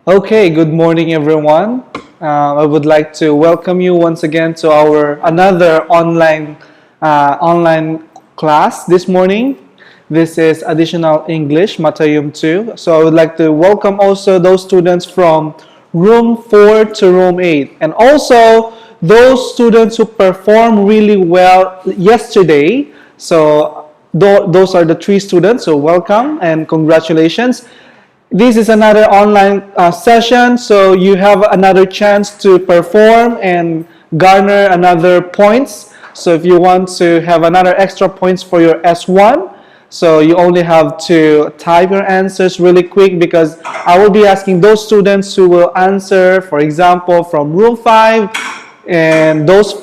Okay, good morning, everyone. I would like to welcome you once again to our another online class this morning. This is additional English, Matayum 2. So I would like to welcome also those students from room 4 to room 8, and also those students who performed really well yesterday. So those are the three students. So welcome and congratulations. This is another online session, so you have another chance to perform and garner another points. So if you want to have another extra points for your S1, so you only have to type your answers really quick, because I will be asking those students who will answer, for example, from room 5, and those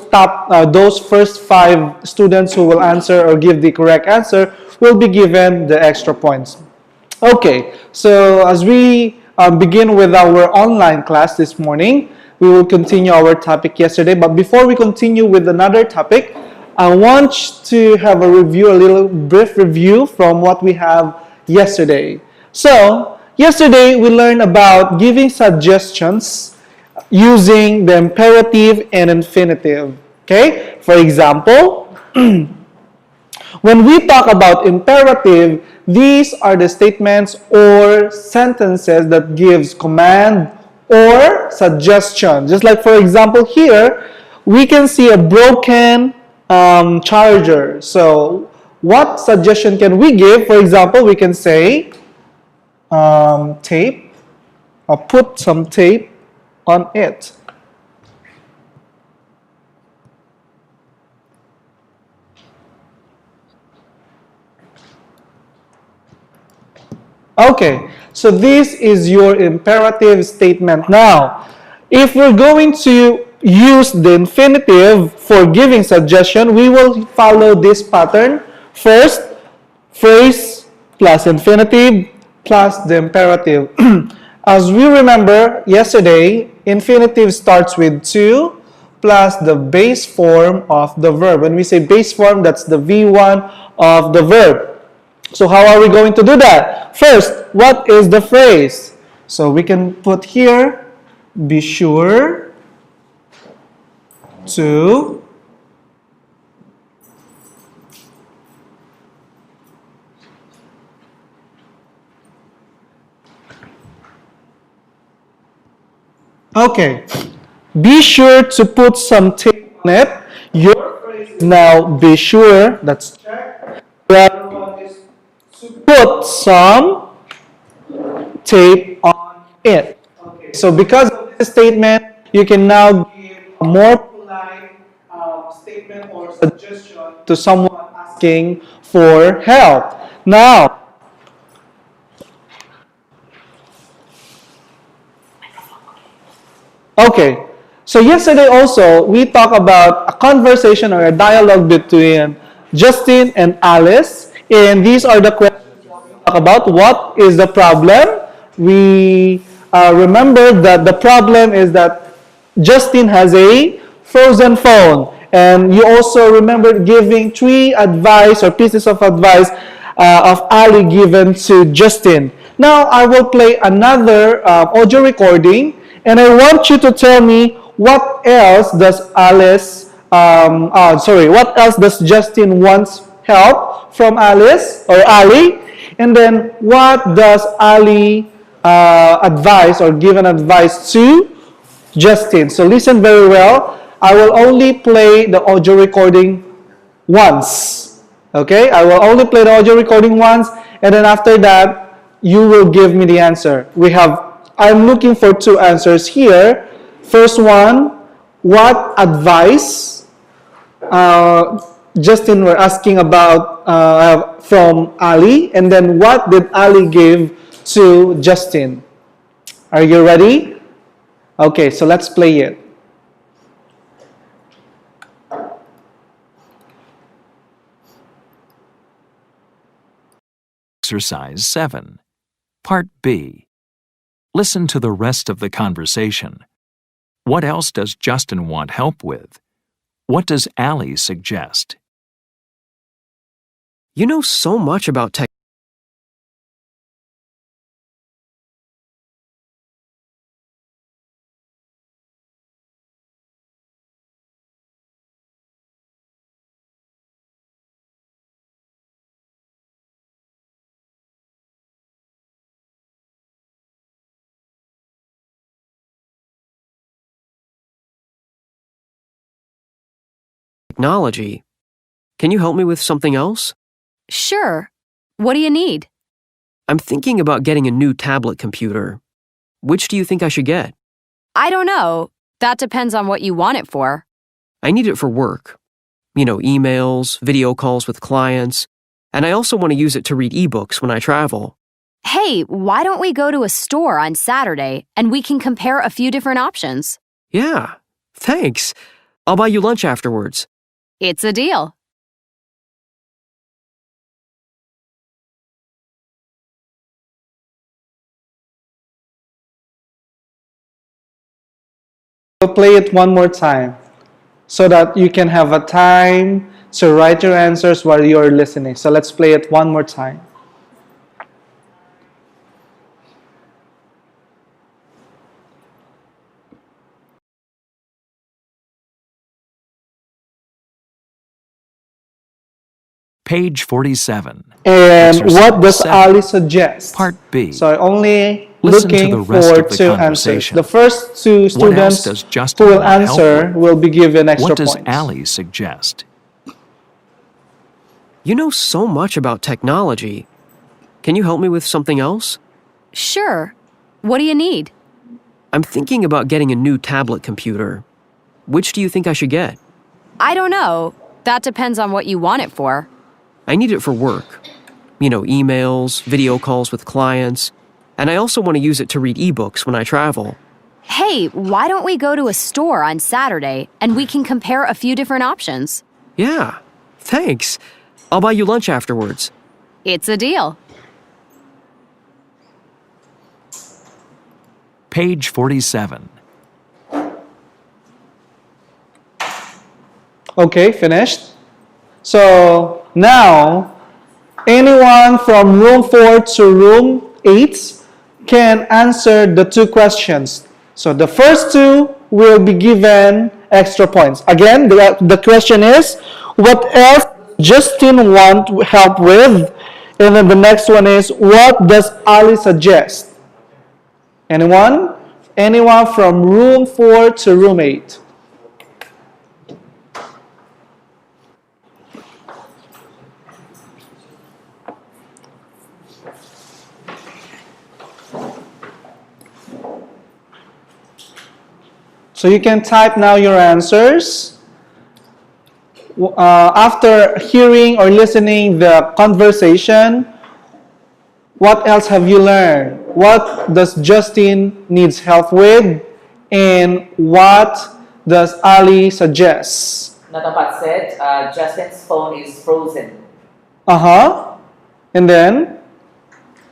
first 5 students who will answer or give the correct answer will be given the extra points. Okay, so as we begin with our online class this morning, we will continue our topic yesterday. But before we continue with another topic, I want to have a review, a little brief review from what we have yesterday. So, yesterday we learned about giving suggestions using the imperative and infinitive. Okay, for example, when we talk about imperative, these are the statements or sentences that gives command or suggestion. Just like, for example, here, we can see a broken charger. So what suggestion can we give? For example, we can say tape, or put some tape on it. Okay, so this is your imperative statement. Now, if we're going to use the infinitive for giving suggestion, we will follow this pattern. First, phrase plus infinitive plus the imperative. As we remember yesterday, infinitive starts with to plus the base form of the verb. When we say base form, that's the V1 of the verb. So how are we going to do that? First, what is the phrase? So we can put here, be sure to okay. Be sure to put some tape on it. Your phrase is now be sure. That's check. The other one is to put some tape on it. Okay. So because of this statement, you can now give a more polite statement or suggestion to someone asking for help. Now, okay. So yesterday also, we talked about a conversation or a dialogue between Justin and Alice. And these are the questions we talk about. What is the problem? We remember that the problem is that Justin has a frozen phone. And you also remember giving 3 advice or pieces of advice of Ali given to Justin. Now I will play another audio recording, and I want you to tell me what else does what else does Justin wants help from Alice or Ali, and then what does Ali advise or give an advice to Justin. So listen very well. I will only play the audio recording once. Okay? I will only play the audio recording once, and then after that, you will give me the answer. I'm looking for 2 answers here. First one, what advice Justin were asking about from Ali, and then what did Ali give to Justin? Are you ready? Okay, so let's play it. Exercise 7. Part B. Listen to the rest of the conversation. What else does Justin want help with? What does Ali suggest? You know so much about tech. technology. Can you help me with something else? Sure. What do you need? I'm thinking about getting a new tablet computer. Which do you think I should get? I don't know. That depends on what you want it for. I need it for work. Emails, video calls with clients, and I also want to use it to read ebooks when I travel. Hey, why don't we go to a store on Saturday and we can compare a few different options? Yeah, thanks. I'll buy you lunch afterwards. It's a deal. We'll play it one more time so that you can have a time to write your answers while you're listening. So let's play it one more time. Page 47. And Exercise what does 7. Ali suggest? Part B. So I'm only Listen to looking the rest for of the two answers. conversation. The first two What else students does who Justin will want help answer with? will be given extra What does points. Ali suggest? You know so much about technology. Can you help me with something else? Sure. What do you need? I'm thinking about getting a new tablet computer. Which do you think I should get? I don't know. That depends on what you want it for. I need it for work. Emails, video calls with clients, and I also want to use it to read ebooks when I travel. Hey, why don't we go to a store on Saturday and we can compare a few different options? Yeah, thanks. I'll buy you lunch afterwards. It's a deal. Page 47. Okay, finished. So now, anyone from room 4 to room 8 can answer the two questions. So the first two will be given extra points. Again, the question is, what else does Justin want help with? And then the next one is, what does Ali suggest? Anyone? Anyone from room 4 to room 8? So you can type now your answers. After hearing or listening the conversation, what else have you learned? What does Justin needs help with? And what does Ali suggest? Natapat said Justin's phone is frozen. And then?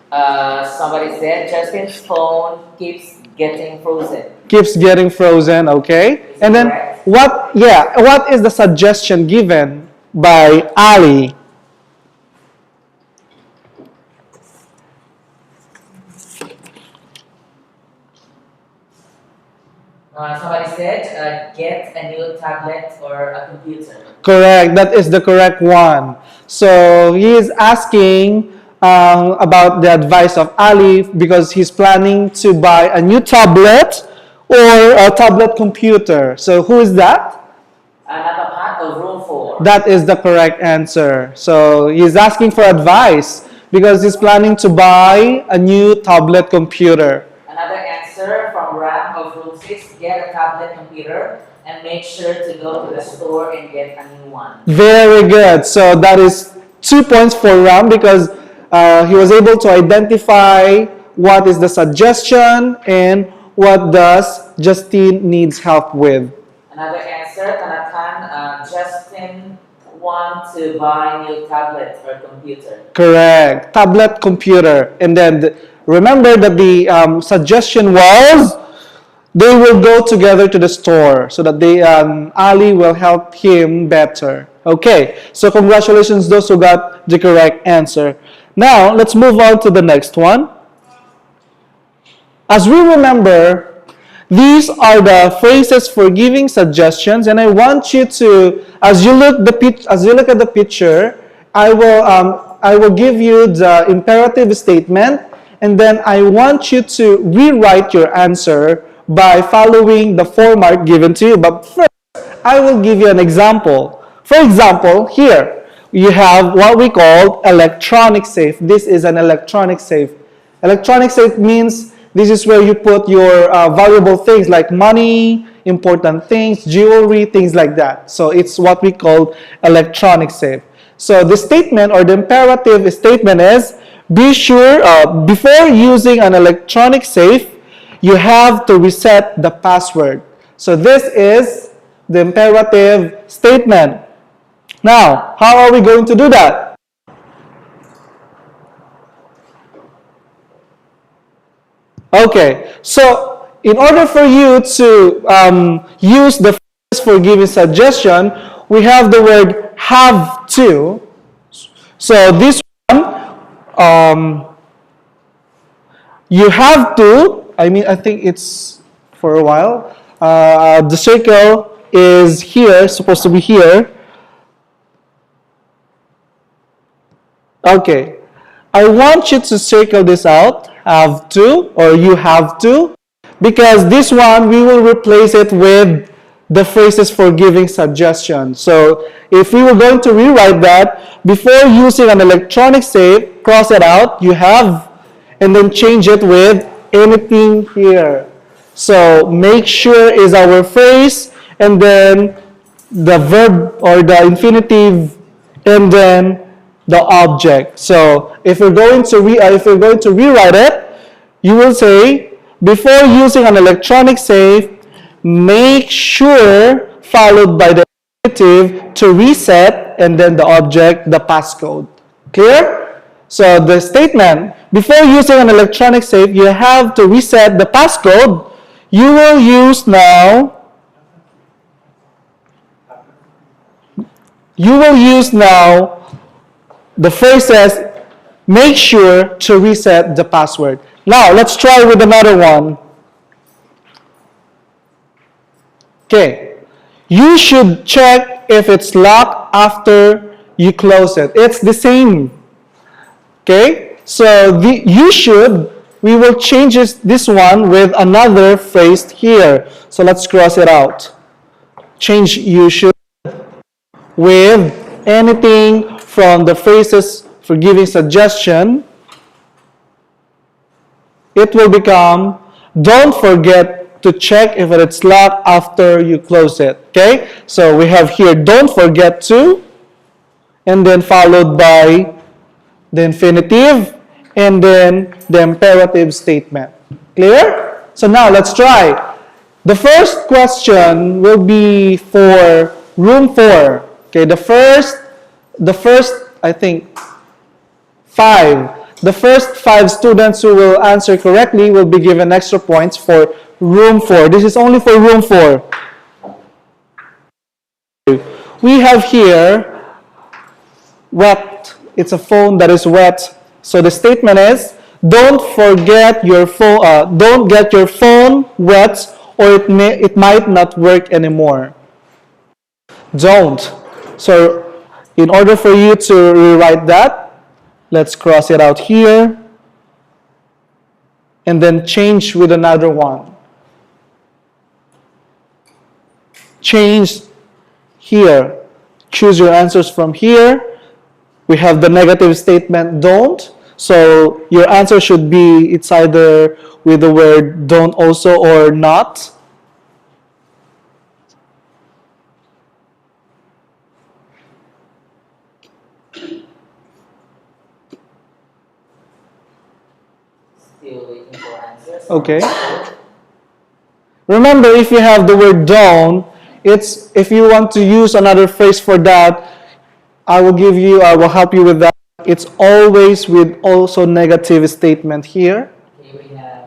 Somebody said Justin's phone keeps getting frozen. Keeps getting frozen, okay. And then correct? what is the suggestion given by Ali? Somebody said get a new tablet or a computer. Correct, that is the correct one. So he is asking about the advice of Ali because he's planning to buy a new tablet or a tablet computer. So who is that? Natapat of room 4. That is the correct answer. So he's asking for advice because he's planning to buy a new tablet computer. Another answer from Ram of room 6, get a tablet computer and make sure to go to the store and get a new one. Very good. So that is 2 points for Ram because he was able to identify what is the suggestion and what does Justin needs help with. Another answer, Tanatan, Justin wants to buy new tablet or computer. Correct. Tablet computer. And then remember that the suggestion was they will go together to the store so that Ali will help him better. Okay, so congratulations those who got the correct answer. Now, let's move on to the next one. As we remember, these are the phrases for giving suggestions, and I want you to, as you look at the picture, I will give you the imperative statement, and then I want you to rewrite your answer by following the format given to you. But first, I will give you an example. For example, here, you have what we call electronic safe. This is an electronic safe. Electronic safe means this is where you put your valuable things like money, important things, jewelry, things like that. So it's what we call electronic safe. So the statement or the imperative statement is, be sure before using an electronic safe, you have to reset the password. So this is the imperative statement. Now, how are we going to do that? Okay, so in order for you to use the phrase for giving suggestion, we have the word have to. So this one, you have to, I think it's for a while. The circle is here, supposed to be here. Okay, I want you to circle this out, have to, or you have to, because this one, we will replace it with the phrases for giving suggestions. So if we were going to rewrite that, before using an electronic safe, cross it out, you have, and then change it with anything here. So make sure is our phrase, and then the verb or the infinitive, and then the object. So if you're going to rewrite it, you will say, before using an electronic safe, make sure followed by the infinitive to reset, and then the object, the passcode. Clear? So the statement, before using an electronic safe, you have to reset the passcode. You will use now the phrase says, make sure to reset the password. Now, let's try with another one. Okay. You should check if it's locked after you close it. It's the same. Okay. So, you should, we will change this one with another phrase here. So, let's cross it out. Change you should with anything from the phrases for giving suggestion. It will become, don't forget to check if it's locked after you close it. Okay? So we have here, don't forget to, and then followed by the infinitive, and then the imperative statement. Clear? So now let's try. The first question will be for room 4. Okay, the first, I think, 5. The first 5 students who will answer correctly will be given extra points for room 4. This is only for room 4. We have here wet. It's a phone that is wet. So the statement is, don't forget your phone. Don't get your phone wet, or it might not work anymore. Don't. So in order for you to rewrite that, let's cross it out here, and then change with another one. Change here. Choose your answers from here. We have the negative statement, don't. So your answer should be, it's either with the word don't also or not. Still waiting for answers. Okay. Remember, if you have the word don't, it's, if you want to use another phrase for that, I will help you with that. It's always with also negative statement here. Okay,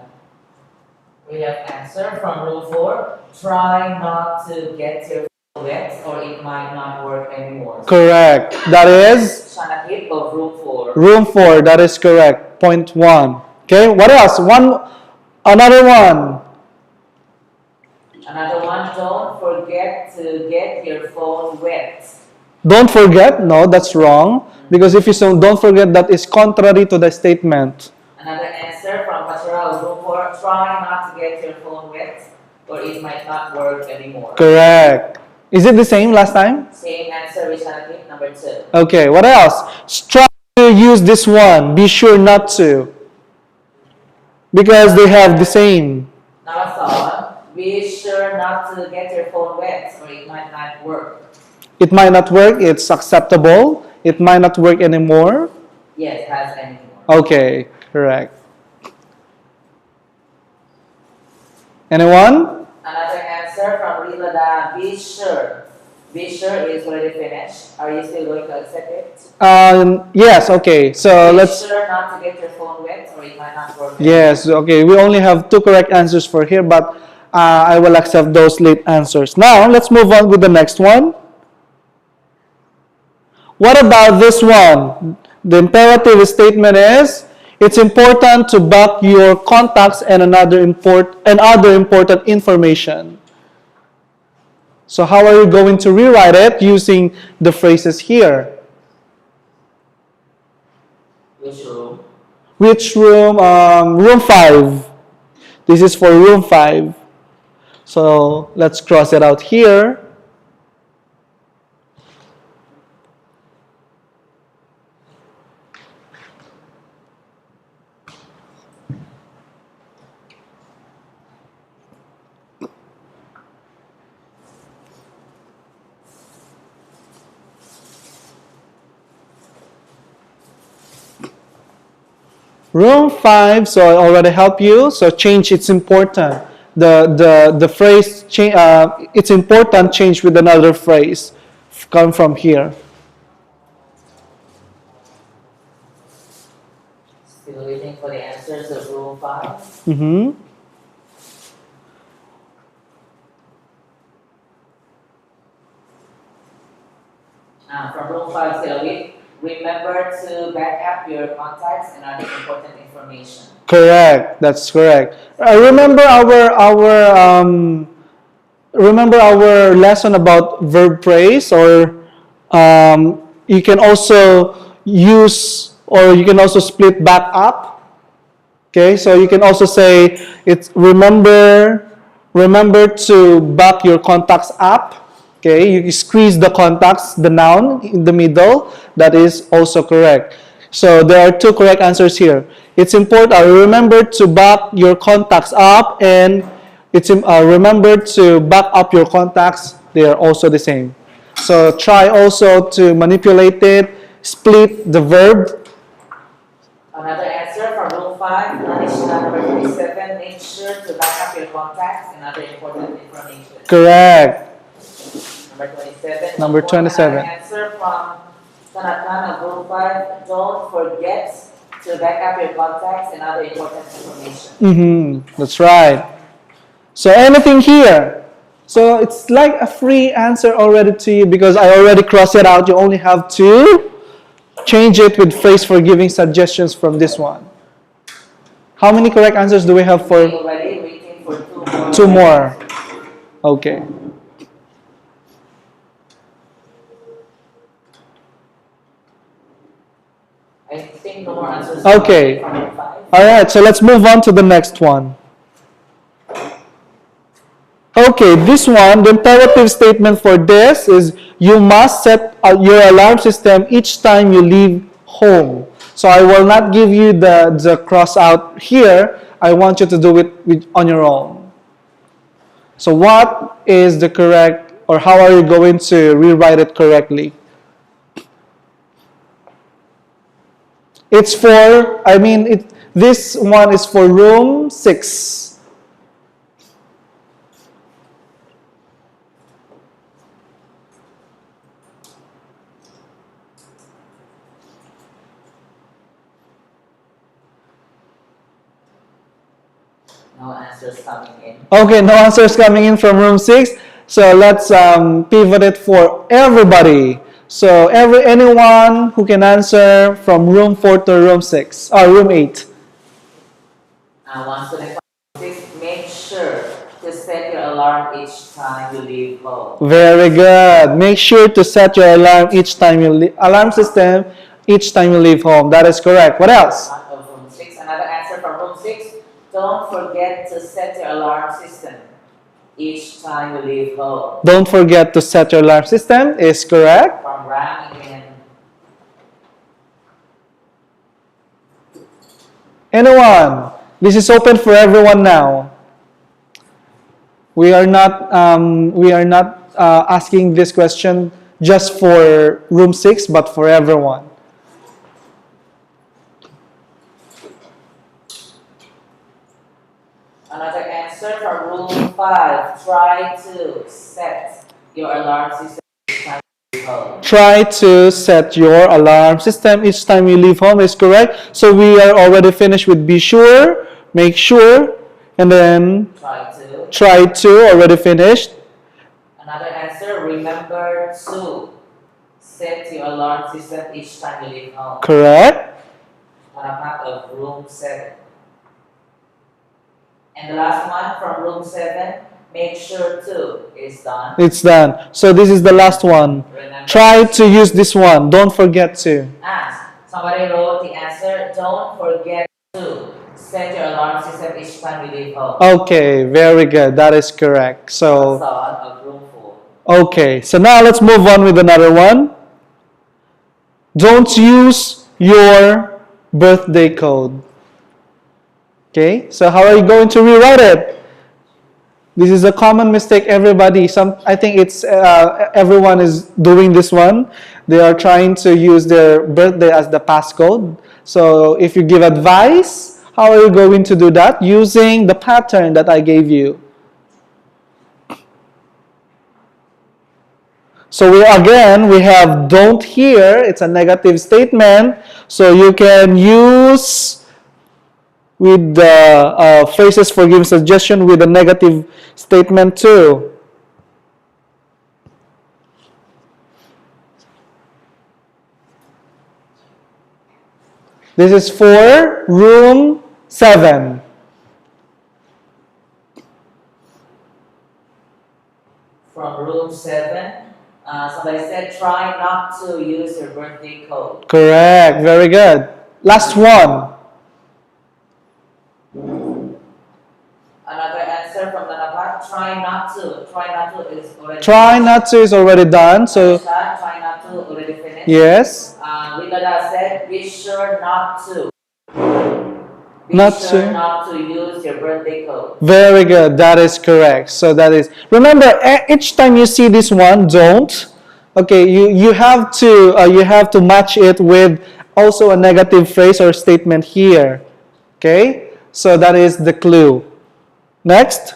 we have answer from rule 4. Try not to get your phone wet, or it might not work anymore. Correct. That is Shanakit of room 4. room 4. That is correct. Point 1. Okay. What else? Another one. Another one, don't forget to get your phone wet. Don't forget. No, that's wrong. Because if you say don't forget, that is contrary to the statement. Another answer from Pastoral of room 4. Try not to get your phone wet, or it might not work anymore. Correct. Is it the same last time? Same answer, which gonna keep number 2. Okay, what else? Try to use this one. Be sure not to. Because they have the same. Number 3, be sure not to get your phone wet or it might not work. It might not work. It's acceptable. It might not work anymore. Yes, has anymore. Okay, correct. Anyone? Another answer from Rilada, be sure. Be sure is already finished. Are you still going to accept it? Yes, okay. So Be let's... sure not to get your phone wet or it might not work. Yes, okay. We only have 2 correct answers for here, but I will accept those late answers. Now, let's move on with the next one. What about this one? The imperative statement is, it's important to back your contacts and other important information. So how are you going to rewrite it using the phrases here? Which room? Which room? Room 5. This is for room 5. So let's cross it out here. Room 5, so I already help you. So change, it's important. The phrase, it's important, change with another phrase. Come from here. Still waiting for the answers of room 5. Mm-hmm. From room 5 still wait. Remember to back up your contacts and other important information. Correct. That's correct. Remember our lesson about verb phrase, or you can also use, or you can also split back up. Okay, so you can also say it's remember to back your contacts up. Okay, you squeeze the contacts, the noun in the middle. That is also correct. So there are 2 correct answers here. It's important. Remember to back your contacts up, and it's remember to back up your contacts. They are also the same. So try also to manipulate it, split the verb. Another answer from room 5, additional number 27, make sure to back up your contacts and other important information. Correct. Number 27. Number 27. Another answer from Tanatan of room 5, don't forget to back up your contacts and other important information. That's right. So anything here. So it's like a free answer already to you because I already crossed it out. You only have to change it with phrase for giving suggestions from this one. How many correct answers do we have for? We're already waiting for 2 more. 2 more. Okay. I think no more answers. Okay. From room 5. All right, so let's move on to the next one. Okay, this one, the imperative statement for this is you must set your alarm system each time you leave home. So I will not give you the cross out here. I want you to do it on your own. So what is the correct, or how are you going to rewrite it correctly? It's for, this one is for room 6. No answers coming in. Okay, no answers coming in from room 6. So let's pivot it for everybody. So anyone who can answer from room 4 to room 6 or room 8. One student 6, make sure to set your alarm each time you leave home. Very good. Make sure to set your alarm each time you alarm system each time you leave home. That is correct. What else? Of room 6. Another answer from room 6. Don't forget to set your alarm system each time you leave home. Don't forget to set your alarm system is correct. From Ram again. Anyone? This is open for everyone now. We are not asking this question just for room 6, but for everyone. Another answer from rule 5. Try to set your alarm system each time you leave home. Try to set your alarm system each time you leave home is correct. So we are already finished with be sure, make sure, and then try to already finished. Another answer, remember to set your alarm system each time you leave home. Correct. On a part of room 7. And the last one from room 7, make sure to is done. It's done. So this is the last one. Remember, try to use this one. Don't forget to. Somebody wrote the answer, don't forget to set your alarm system each time you leave home. Okay, very good. That is correct. So, Of room 4. okay. So now let's move on with another one. Don't use your birthday code. Okay, so how are you going to rewrite it? This is a common mistake everybody. I think it's everyone is doing this one. They are trying to use their birthday as the passcode. So if you give advice, how are you going to do that? Using the pattern that I gave you. So we have don't here. It's a negative statement. So you can use with the phrases for giving suggestion with a negative statement too. This is for room 7. From room 7, somebody said try not to use your birthday code. Correct. Very good. Last one. Another answer from the Napat, try not to. Try not to is already Try finished. not to is already done. So Try not to already finished. yes. Vidada said be sure not to. Not to use your birthday code. Very good. That is correct. So that is. Remember, each time you see this one, don't. Okay, you have to match it with also a negative phrase or statement here. Okay, so that is the clue. Next.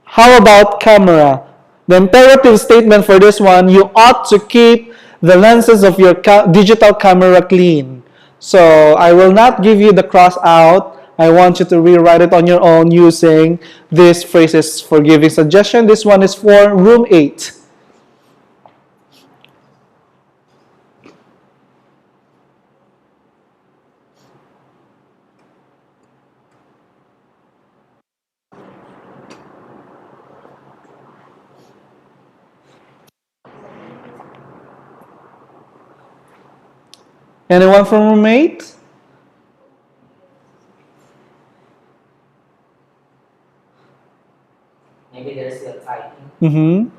How about camera? The imperative statement for this one, you ought to keep the lenses of your digital camera clean. So I will not give you the cross out. I want you to rewrite it on your own using these phrases for giving suggestion. This one is for room 8. Anyone from room 8? Maybe there's still typing. Mm-hmm.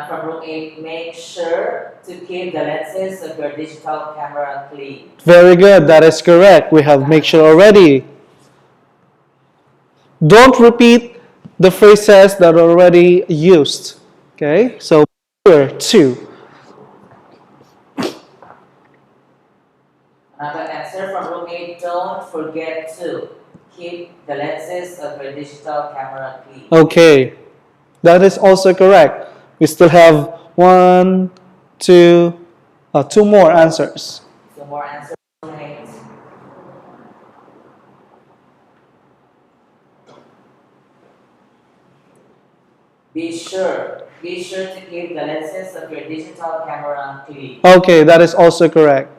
From room 8, make sure to keep the lenses of your digital camera clean. Very good. That is correct. We have make sure already. Don't repeat the phrases that are already used. Okay? So, here, 2. Another answer from room 8, don't forget to keep the lenses of your digital camera clean. Okay. That is also correct. We still have 1, 2, 2 more answers. 2 more answers. Be sure to keep the lenses of your digital camera clean. Okay, that is also correct.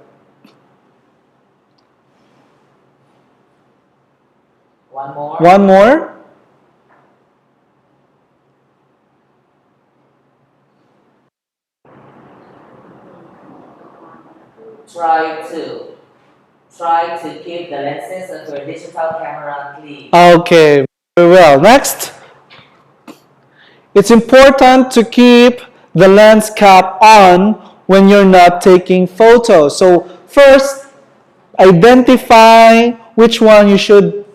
One more. One more. Try to keep the lenses of your digital camera clean. Okay, very well. Next. It's important to keep the lens cap on when you're not taking photos. So first, identify which one you should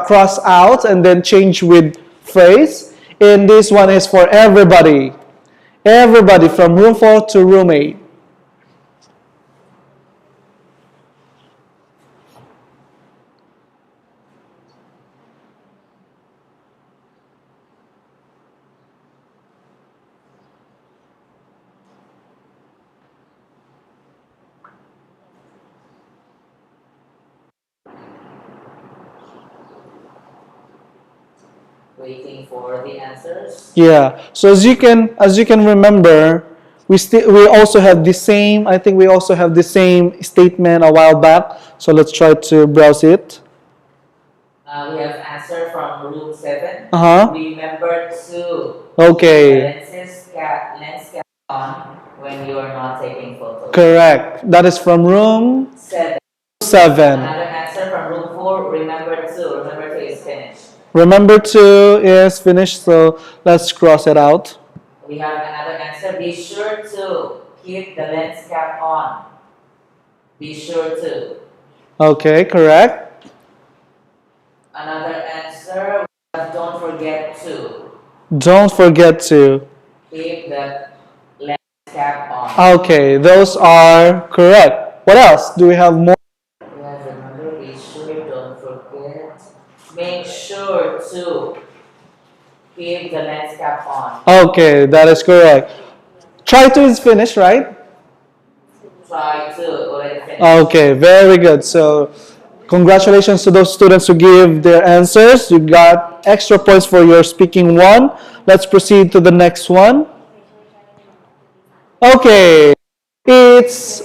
cross out and then change with phrase. And this one is for everybody. Everybody from room 4 to room 8. Waiting for the answers. Yeah. So as you can remember, we also have the same. I think we also have the same statement a while back. So let's try to browse it. We have answer from room 7. Uh-huh. Remember to Okay. lens cap on when you are not taking photos. Correct. That is from room 7. 7. Another answer from room 4. Remember to is finished. Remember to is finished, so let's cross it out. We have another answer. Be sure to keep the lens cap on. Be sure to. Okay, correct. Another answer. We have don't forget to. Don't forget to. Keep the lens cap on. Okay, those are correct. What else? Do we have more? We have remember. Be sure. Don't forget. Make sure to keep the lens cap on. Okay, that is correct. Try to is finished, right? Try to already finish. Okay, very good. So, congratulations to those students who give their answers. You got extra points for your speaking one. Let's proceed to the next one. Okay, this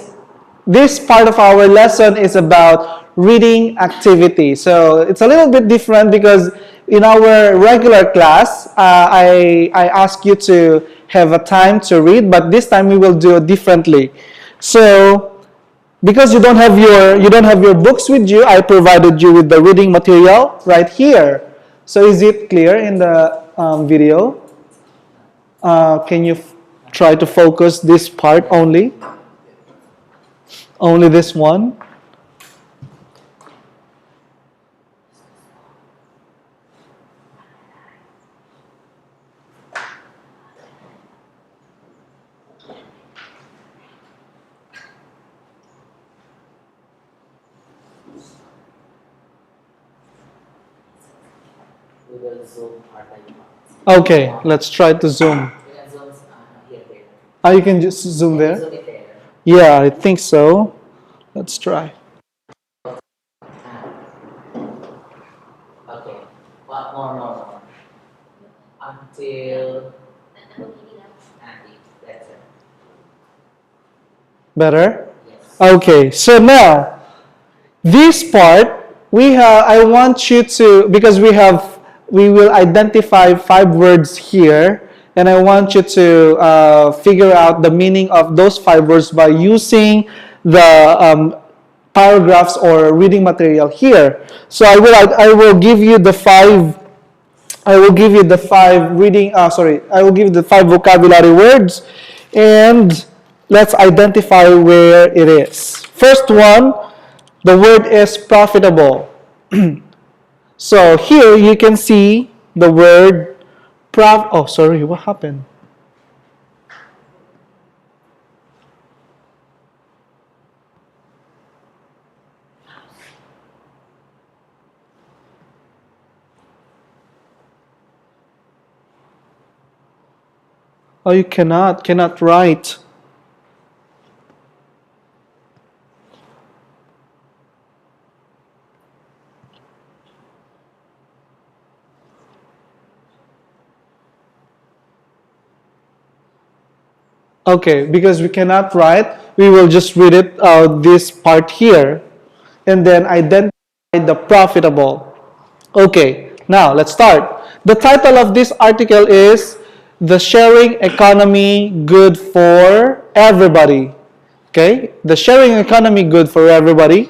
part of our lesson is about reading activity. So it's a little bit different because in our regular class, I ask you to have a time to read, but this time we will do it differently. So because you don't have your books with you, I provided you with the reading material right here. So is it clear in the video? Can you try to focus this part only? Only this one? We will zoom part by part. Okay, let's try to zoom. We can zoom here, there. You can just zoom there? Zoom it there. Yeah, I think so. Let's try. Okay. What more? Until that's it. Better? Yes. Okay, so now this part I want you to, because we will identify 5 words here, and I want you to figure out the meaning of those 5 words by using the paragraphs or reading material here. So I will give you the 5 vocabulary words, and let's identify where it is. First one, the word is profitable. So here you can see the word what happened? Oh, you cannot write. Okay, because we cannot write, we will just read it, this part here, and then identify the profitable. Okay, now let's start. The title of this article is The Sharing Economy Good for Everybody. Okay, the sharing economy good for everybody.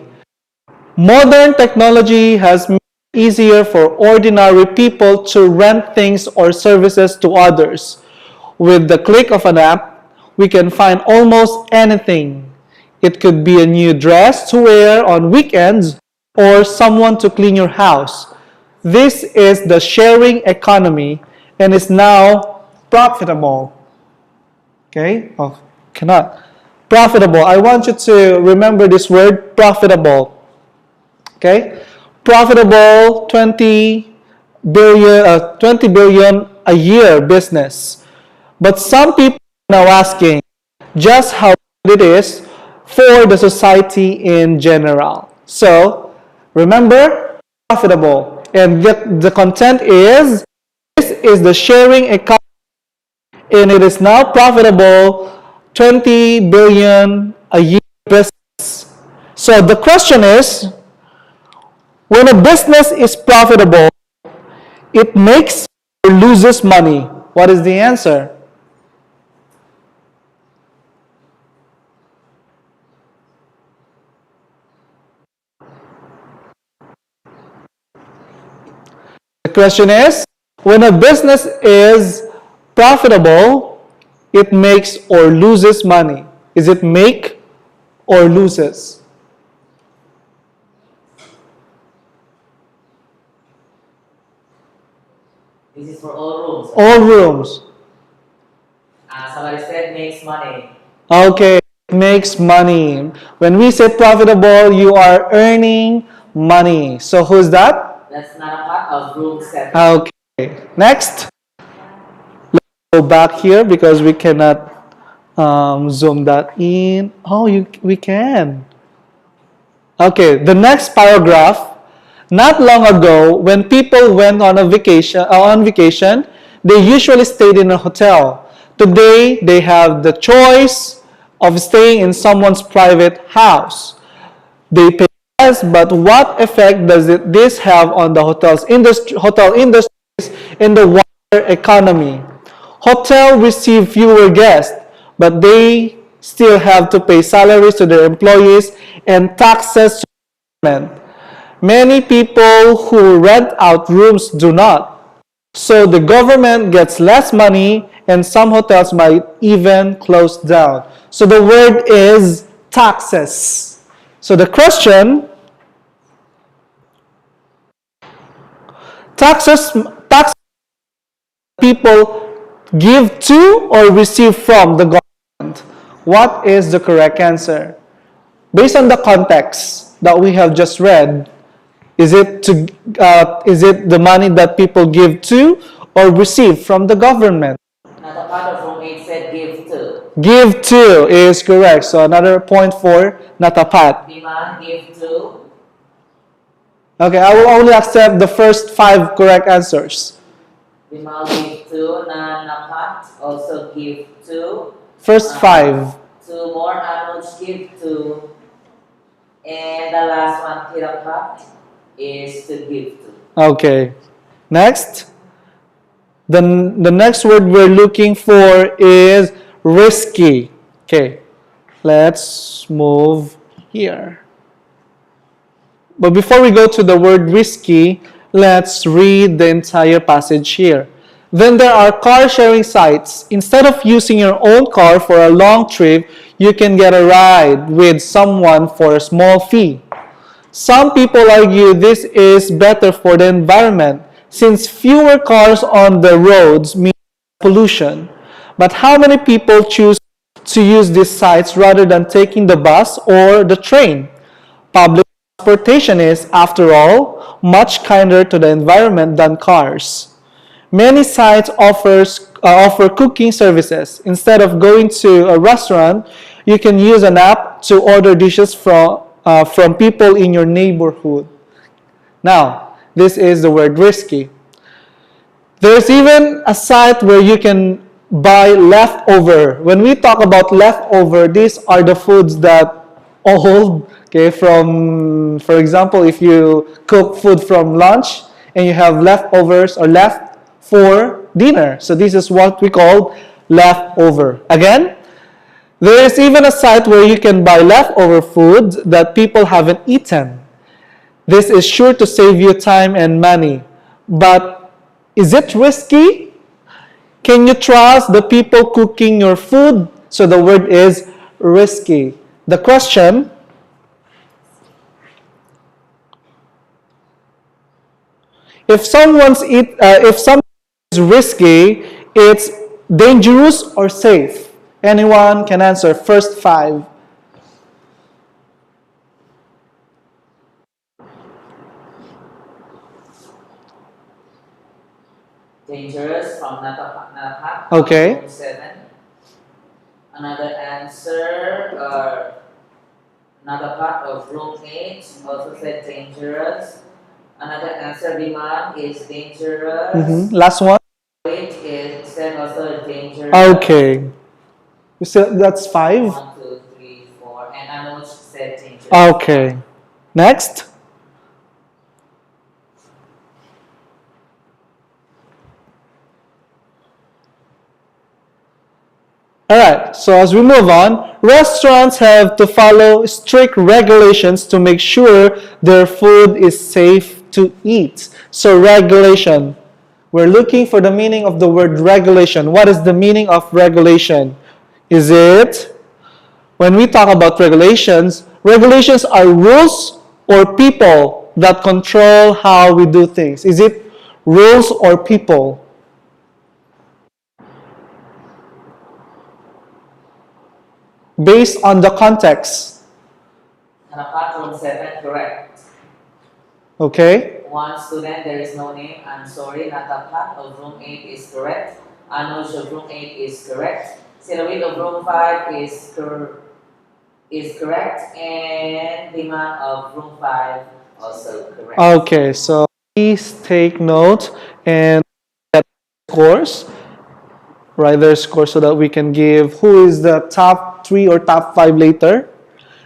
Modern technology has made it easier for ordinary people to rent things or services to others. With the click of an app, we can find almost anything. It could be a new dress to wear on weekends or someone to clean your house. This is the sharing economy and is now profitable. Okay? Oh, cannot. Profitable. I want you to remember this word, profitable. Okay? Profitable 20 billion a year business. But some people are now asking just how good it is for the society in general. So, remember, profitable. And the content is, this is the sharing economy and it is now profitable 20 billion a year business. So the question is, when a business is profitable, it makes or loses money. What is the answer? The question is, when a business is profitable, it makes or loses money. Is it make or loses? This is for all rooms. All rooms. Somebody said makes money. Okay, makes money. When we say profitable, you are earning money. So who's that? That's not a part of room 7. Okay, next. Let's go back here because we cannot zoom that in. Oh, we can. Okay, the next paragraph. Not long ago, when people went on vacation, they usually stayed in a hotel. Today, they have the choice of staying in someone's private house. They pay less, but what effect does this have on the hotel industries and the wider economy? Hotels receive fewer guests, but they still have to pay salaries to their employees and taxes to the government. Many people who rent out rooms do not. So the government gets less money and some hotels might even close down. So the word is taxes. So the question, tax people give to or receive from the government. What is the correct answer? Based on the context that we have just read, is it the money that people give to or receive from the government? Not a part of room 8 said give to. Give to is correct. So another point for Natapat. Demand give to. Okay, I will only accept the first 5 correct answers. Demand give to. Nanapat also give to. First 5. 2 more Anuj give to. And the last one, Tirapat, is to give to. Okay. Next. The next word we're looking for is risky. Okay. Let's move here. But before we go to the word risky, let's read the entire passage here. Then there are car sharing sites. Instead of using your own car for a long trip, you can get a ride with someone for a small fee. Some people argue this is better for the environment since fewer cars on the roads means pollution. But how many people choose to use these sites rather than taking the bus or the train? Public transportation is, after all, much kinder to the environment than cars. Many sites offer cooking services. Instead of going to a restaurant, you can use an app to order dishes from people in your neighborhood. Now, this is the word risky. There's even a site where you can buy leftover. When we talk about leftover, these are the foods that old, okay, from, for example, if you cook food from lunch and you have leftovers or left for dinner. So this is what we call leftover. Again, there is even a site where you can buy leftover food that people haven't eaten. This is sure to save you time and money. But is it risky? Can you trust the people cooking your food? So the word is risky. The question, if something is risky, it's dangerous or safe? Anyone can answer. First five. Dangerous from Natapat. Okay. Room 7. Another answer, another part of room 8 also said dangerous. Another answer, demand is dangerous. Last one. It is said also dangerous. Okay. So that's five. 1, 2, 3, 4, and Anuj said dangerous. Okay. Next. Alright, so as we move on, restaurants have to follow strict regulations to make sure their food is safe to eat. So regulation. We're looking for the meaning of the word regulation. What is the meaning of regulation? Is it, when we talk about regulations, regulations are rules or people that control how we do things. Is it rules or people? Based on the context. Natapat, room 7, correct. Okay? One student, there is no name. I'm sorry. Natapat of room 8 is correct. Anuj of room 8 is correct. Silawit of room 5 is correct. And demand of room 5 also correct. Okay, so please take note and get scores. Write their scores so that we can give who is the top 3 or top 5 later.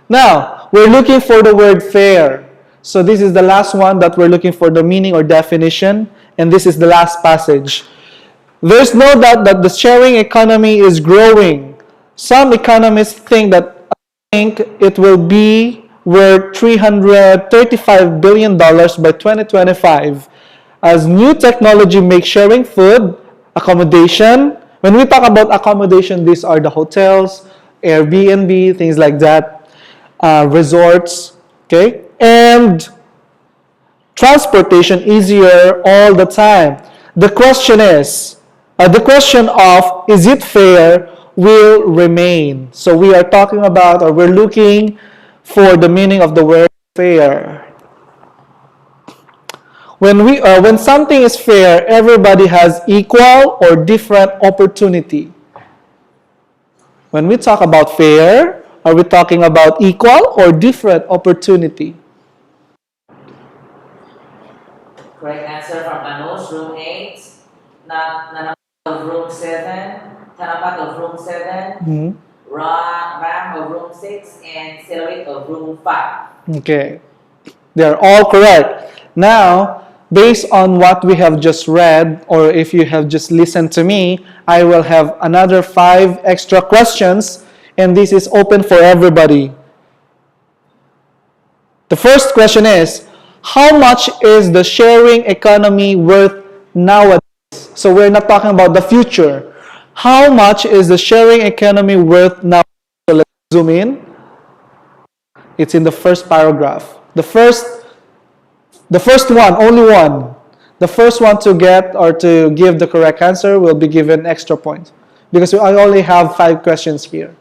Now, we're looking for the word fair. So this is the last one that we're looking for the meaning or definition. And this is the last passage. There's no doubt that the sharing economy is growing. Some economists think it will be worth $335 billion by 2025 as new technology makes sharing food, accommodation. When we talk about accommodation, these are the hotels, Airbnb, things like that, resorts, okay, and transportation easier all the time. The question of is it fair will remain. So we are talking about, or we're looking for the meaning of the word fair. When something is fair, everybody has equal or different opportunity. When we talk about fair, are we talking about equal or different opportunity? Correct answer from Anuj, room 8. Nanapat of room 7. Tanapat of room 7. Ram of room 6. And Silawit of room 5. Okay. They are all correct. Now, based on what we have just read, or if you have just listened to me, I will have another 5 extra questions, and this is open for everybody. The first question is, how much is the sharing economy worth nowadays? So we're not talking about the future. How much is the sharing economy worth now? So let's zoom in. It's in the first paragraph. The first one, only one. The first one to get or to give the correct answer will be given extra points. Because I only have 5 questions here.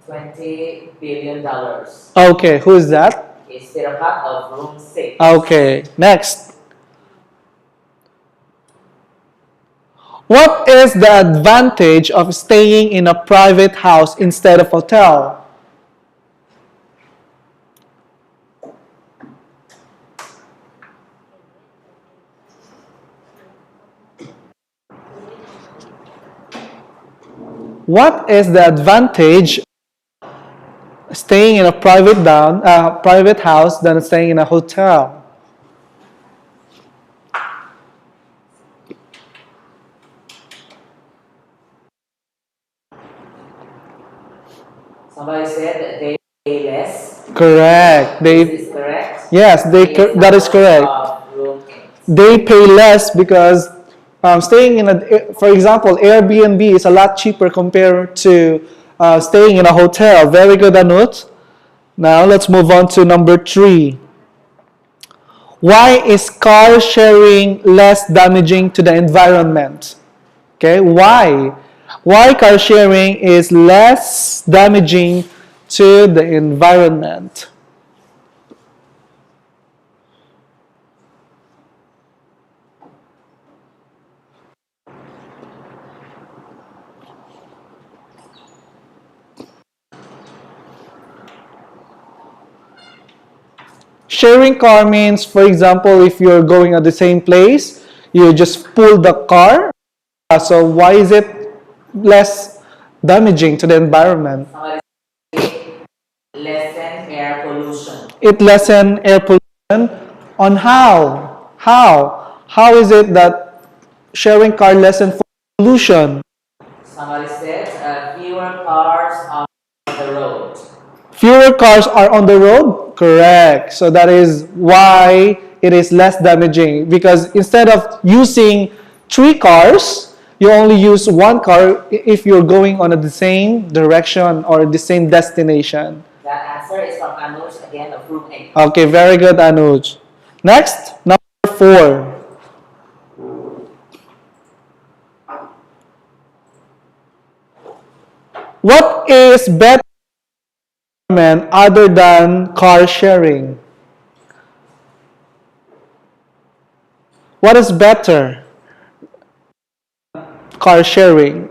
$20 billion. Okay, who is that? It's Tirapat of room 6. Okay, next. What is the advantage of staying in a private house instead of hotel? What is the advantage of staying in a private house than staying in a hotel? Somebody said that they pay less. Correct. This is correct. Yes, that is correct. Room 8. They pay less because staying in a, for example, Airbnb is a lot cheaper compared to staying in a hotel. Very good, Anut. Now let's move on to number 3. Why is car sharing less damaging to the environment? Okay, why? Why car sharing is less damaging to the environment? Sharing car means, for example, if you're going at the same place, you just pull the car. So why is it less damaging to the environment? Lessen air pollution. It lessen air pollution. On how? How is it that sharing car lessen pollution? Somebody said fewer cars on the road. Fewer cars are on the road? Correct. So that is why it is less damaging, because instead of using 3 cars, you only use 1 car if you're going on the same direction or the same destination. That answer is from Anuj again of room 8. Okay, very good, Anuj. Next, number 4. What is better other than car sharing? What is better? Car sharing.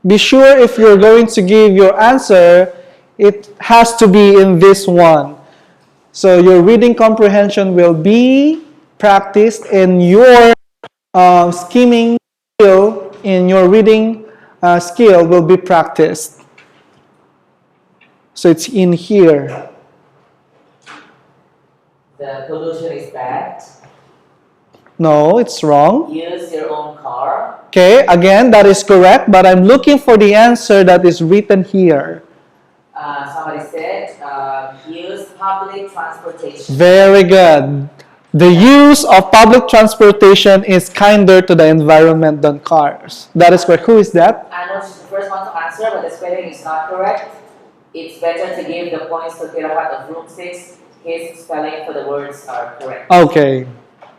Be sure if you're going to give your answer, it has to be in this one. So your reading comprehension will be practiced in your skimming skill, in your reading skill will be practiced. So it's in here. The pollution is bad. No, it's wrong. Use your own car. Okay, again, that is correct, but I'm looking for the answer that is written here. Somebody said use public transportation. Very good. The use of public transportation is kinder to the environment than cars. That is correct. Who is that? Anuj is the first one to answer, but the spelling is not correct. It's better to give the points to Tirapat of room 6. His spelling for the words are correct. Okay.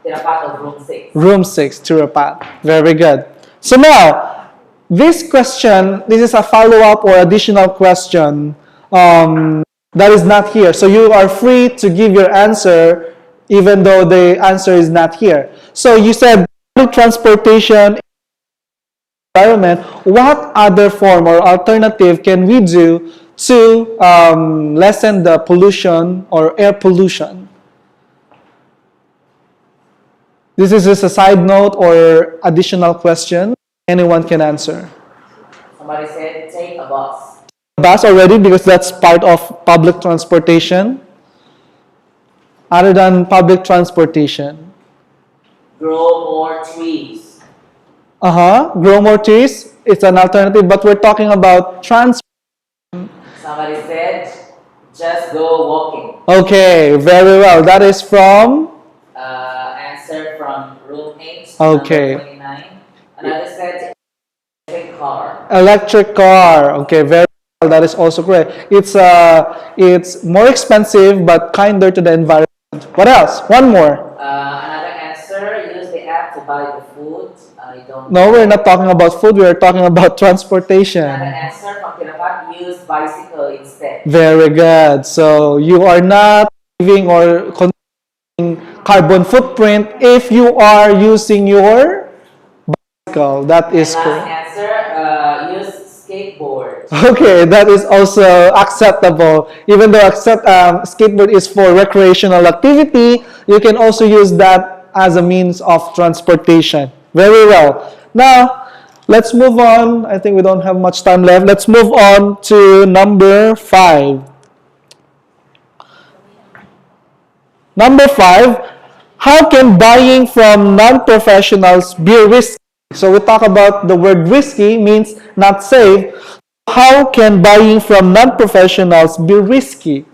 Tirapat of room 6. Room 6, Tirapat. Very good. So now, this question, this is a follow-up or additional question that is not here. So you are free to give your answer even though the answer is not here. So you said public transportation environment. What other form or alternative can we do to lessen the pollution or air pollution? This is just a side note or additional question. Anyone can answer. Somebody said take a bus. Bus already, because that's part of public transportation. Other than public transportation. Grow more trees. Grow more trees. It's an alternative, but we're talking about transport. Somebody said just go walking. Okay, very well. That is from? Answer from room 8, Okay. number 29. Another said electric car. Electric car. Okay, very well. That is also correct. It's more expensive but kinder to the environment. What else? One more. Another answer, use the app to buy the food. I don't No, we're not talking about food. We're talking about Another transportation. answer from Tirapat, use bicycle instead. Very good. So you are not giving or consuming carbon footprint if you are using your bicycle. That is Last correct. answer, use skateboard. Okay, that is also acceptable. Even though skateboard is for recreational activity, you can also use that as a means of transportation. Very well. Now, let's move on. I think we don't have much time left. Let's move on to number 5. Number 5, how can buying from non-professionals be risky? So we talk about the word risky means not safe. How can buying from non-professionals be risky?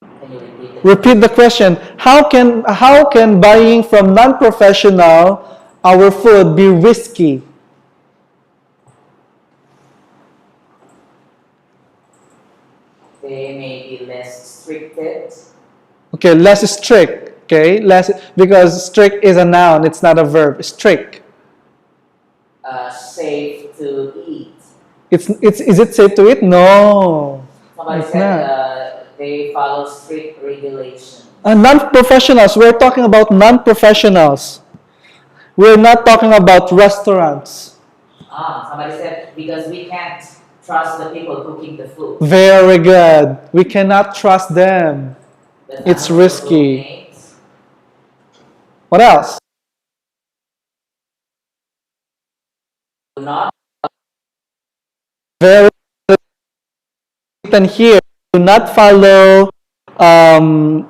Can you repeat the Repeat the question. How can buying from non-professional our food be risky? They may be less restricted, Okay, less strict. Okay, less because strict is a noun, it's not a verb. Strict. safe to eat. It's is it safe to eat? No, Somebody it's said not. they follow strict regulations. Non-professionals. We're talking about non-professionals. We're not talking about restaurants. Somebody said because we can't trust the people cooking the food. Very good. We cannot trust them. That's It's another risky. roommate. What else? Do not Very written here. Do not follow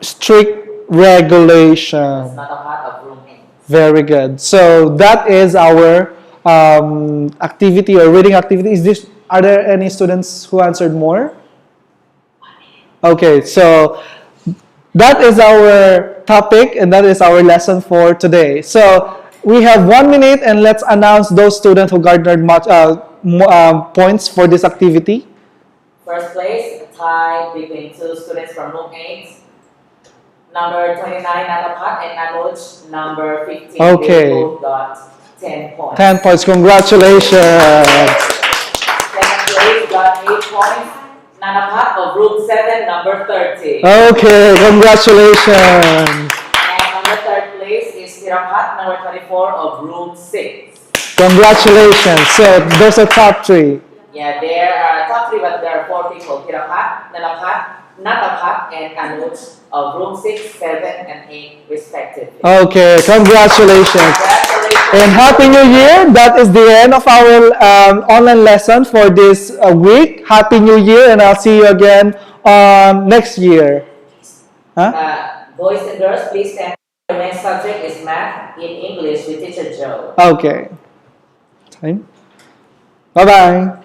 strict regulations. It's not a part of roommates. Very good. So that is our activity or reading activity. Are there any students who answered more? Okay, so that is our topic and that is our lesson for today. So we have 1 minute and let's announce those students who garnered much points for this activity. First place, a tie between two students from room 8. Number 29, Natapat, and Anuj, number 15. Okay. They both got 10 points. 10 points. Congratulations. Second place got 8 points. Nanapat of room 7, number 30. Okay, congratulations. And number third place is Tirapat, number 24 of room 6. Congratulations. So those are top 3. Yeah, there are top 3, but there are 4 people. Tirapat, Nanapat, Natapat, and Anuj of room 6, 7, and 8 respectively. Okay, congratulations. Congratulations. And Happy New Year. That is the end of our online lesson for this week. Happy New Year, and I'll see you again next year. Huh? Boys and girls, please stand. The next subject is math in English with Teacher Joe. Okay. Time. Bye-bye.